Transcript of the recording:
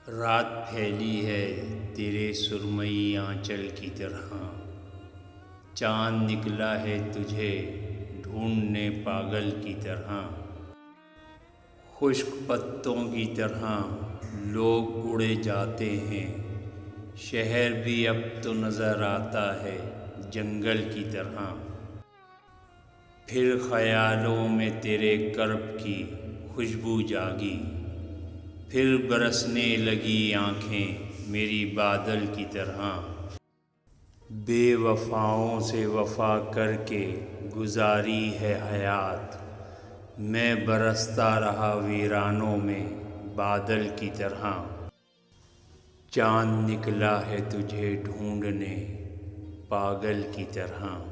रात फैली है तेरे सुरमई आंचल की तरह। चाँद निकला है तुझे ढूंढने पागल की तरह। खुश्क पत्तों की तरह लोग उड़े जाते हैं। शहर भी अब तो नज़र आता है जंगल की तरह। फिर ख़यालों में तेरे कर्ब की खुशबू जागी। फिर बरसने लगी आँखें मेरी बादल की तरह। बेवफ़ाओं से वफ़ा करके गुजारी है हयात। मैं बरसता रहा वीरानों में बादल की तरह। चाँद निकला है तुझे ढूंढने पागल की तरह।